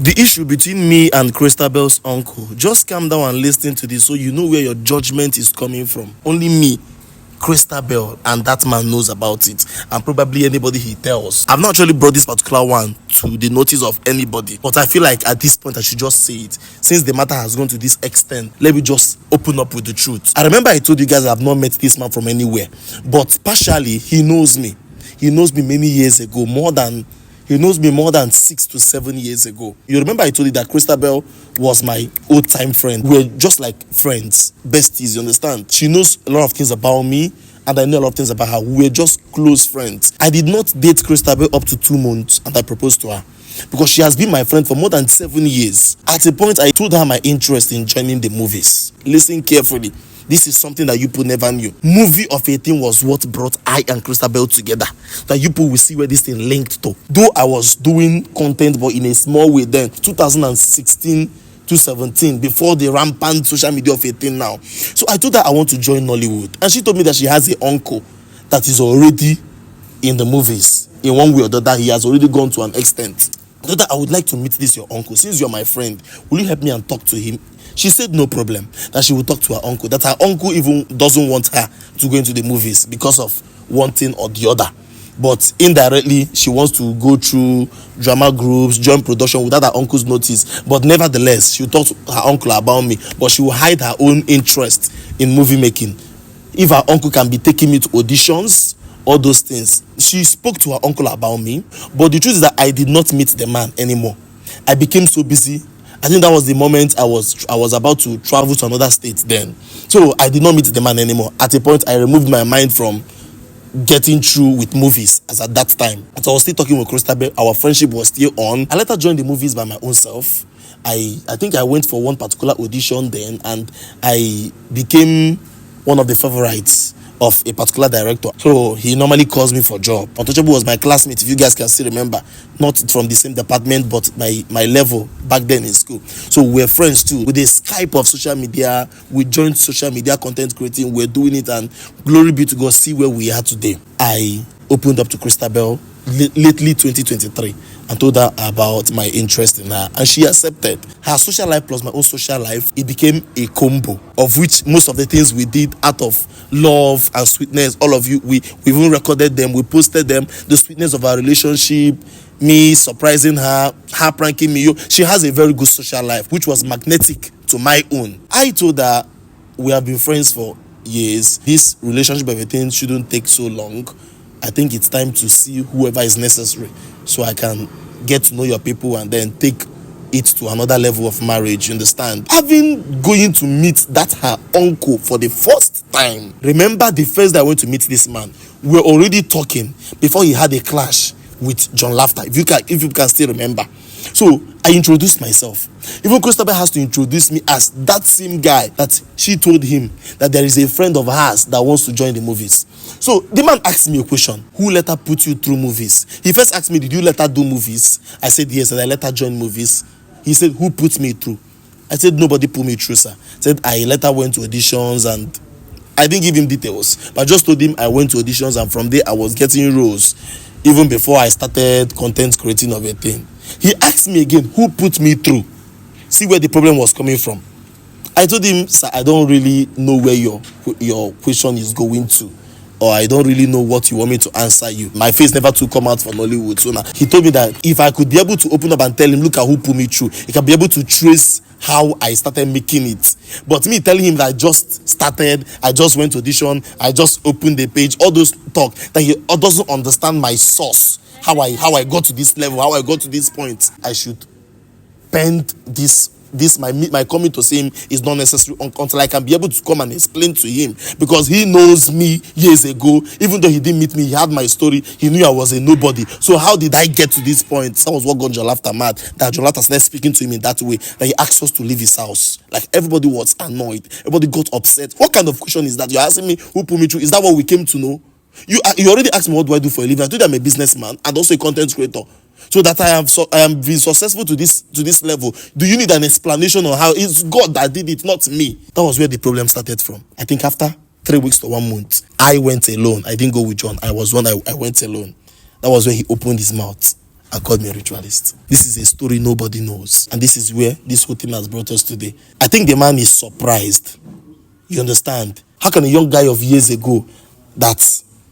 The issue between me and Christabel's uncle. Just calm down and listen to this so you know where your judgment is coming from. Only me, Christabel, and that man knows about it, and probably anybody he tells. I've not actually brought this particular one to the notice of anybody, but I feel like at this point I should just say it. Since the matter has gone to this extent, let me just open up with the truth. I remember I told you guys I've not met this man from anywhere, but partially he knows me. He knows me many years ago, he knows me more than 6 to 7 years ago. You remember I told you that Christabel was my old time friend. We were just like friends, besties, you understand? She knows a lot of things about me, and I know a lot of things about her. We were just close friends. I did not date Christabel up to 2 months, and I proposed to her because she has been my friend for more than 7 years. At a point, I told her my interest in joining the movies. Listen carefully. This is something that you people never knew. Movie of a thing was what brought I and Christabel together. That you people will see where this thing linked to. Though I was doing content, but in a small way then, 2016 to 17, before the rampant social media of a thing now. So I told her I want to join Nollywood. And she told me that she has an uncle that is already in the movies. In one way or the other, he has already gone to an extent. I told her I would like to meet this your uncle. Since you're my friend, will you help me and talk to him? She said no problem, that she will talk to her uncle, that her uncle even doesn't want her to go into the movies because of one thing or the other. But indirectly, she wants to go through drama groups, join production without her uncle's notice. But nevertheless, she will talk to her uncle about me, but she will hide her own interest in movie making. If her uncle can be taking me to auditions, all those things. She spoke to her uncle about me, but the truth is that I did not meet the man anymore. I became so busy. I think that was the moment I was about to travel to another state then. So I did not meet the man anymore. At a point, I removed my mind from getting through with movies as at that time. As I was still talking with Christabel, our friendship was still on. I later joined the movies by my own self. I think I went for one particular audition then, and I became one of the favorites of a particular director. So he normally calls me for job. Untouchable was my classmate, if you guys can still remember. Not from the same department, but my level back then in school. So we're friends too. With the Skype of social media, we joined social media content creating. We're doing it, and glory be to God, see where we are today. I opened up to Christabel lately 2023 and told her about my interest in her, and she accepted. Her social life plus my own social life, it became a combo of which most of the things we did out of love and sweetness, all of you, we even recorded them, we posted them. The sweetness of our relationship, me surprising her pranking me. She has a very good social life which was magnetic to my own. I told her we have been friends for years. This relationship, everything shouldn't take so long. I think it's time to see whoever is necessary so I can get to know your people and then take it to another level of marriage, you understand? Having going to meet that her uncle for the first time. Remember the first day I went to meet this man, we were already talking before he had a clash with John Laughter, if you can still remember. So I introduced myself. Even Christabel has to introduce me as that same guy that she told him that there is a friend of hers that wants to join the movies. So the man asked me a question. Who let her put you through movies? He first asked me, did you let her do movies? I said yes, and I let her join movies. He said, who put me through? I said, nobody put me through, sir. I said, I let her went to auditions, and I didn't give him details, but I just told him I went to auditions, and from there I was getting roles even before I started content creating of a thing. He asked me again, who put me through? See where the problem was coming from. I told him, sir, I don't really know where your question is going to, or I don't really know what you want me to answer you. My face never to come out for Nollywood. So now he told me that if I could be able to open up and tell him, look at who put me through, he can be able to trace how I started making it. But me telling him that I just started, I just went to audition, I just opened the page, all those talk, that he doesn't understand my source, how I got to this level, how I got to this point. I should bend this my coming to see him is not necessary until I can be able to come and explain to him, because he knows me years ago. Even though he didn't meet me, he had my story, he knew I was a nobody. So how did I get to this point? That was what got John Laughter mad, that John Laughter started speaking to him in that way, that he asked us to leave his house. Like everybody was annoyed, everybody got upset. What kind of question is that? You're asking me who put me through? Is that what we came to know? You already asked me what do I do for a living. I told you I'm a businessman and also a content creator. So that I am being successful to this level. Do you need an explanation on how? It's God that did it, not me. That was where the problem started from. I think after 3 weeks to 1 month, I went alone. I didn't go with John. I went alone. That was where he opened his mouth and called me a ritualist. This is a story nobody knows. And this is where this whole thing has brought us today. I think the man is surprised. You understand? How can a young guy of years ago that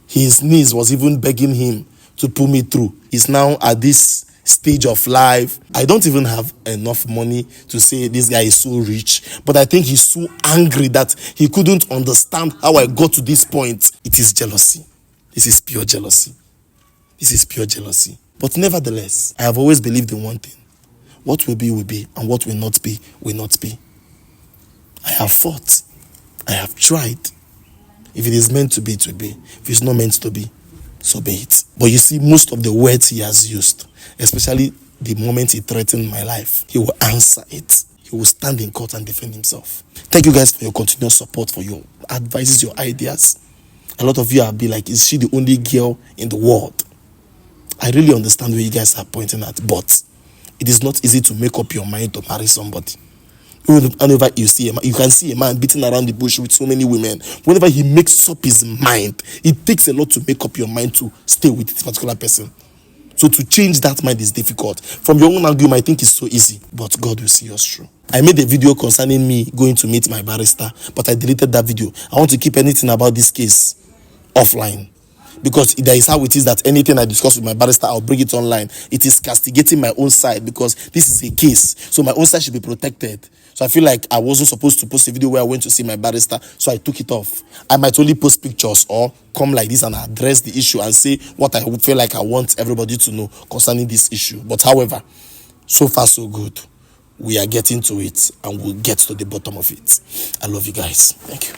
his niece was even begging him to pull me through is now at this stage of life? I don't even have enough money to say this guy is so rich, but I think he's so angry that he couldn't understand how I got to this point. It is jealousy. This is pure jealousy. This is pure jealousy. But nevertheless, I have always believed in one thing. What will be, and what will not be, will not be. I have fought. I have tried. If it is meant to be, it will be. If it's not meant to be, so be it. But you see, most of the words he has used, especially the moment he threatened my life, he will answer it. He will stand in court and defend himself. Thank you guys for your continuous support, for your advices, your ideas. A lot of you have been like, is she the only girl in the world? I really understand where you guys are pointing at, but it is not easy to make up your mind to marry somebody. Whenever you see a man, you can see a man beating around the bush with so many women. Whenever he makes up his mind, it takes a lot to make up your mind to stay with this particular person. So to change that mind is difficult. From your own angle, you might think it's so easy, but God will see us through. I made a video concerning me going to meet my barrister, but I deleted that video. I want to keep anything about this case offline, because there is how it is that anything I discuss with my barrister, I'll bring it online. It is castigating my own side, because this is a case, so my own side should be protected. So I feel like I wasn't supposed to post a video where I went to see my barrister, so I took it off. I might only post pictures or come like this and address the issue and say what I feel like I want everybody to know concerning this issue. But however, so far so good. We are getting to it and we'll get to the bottom of it. I love you guys. Thank you.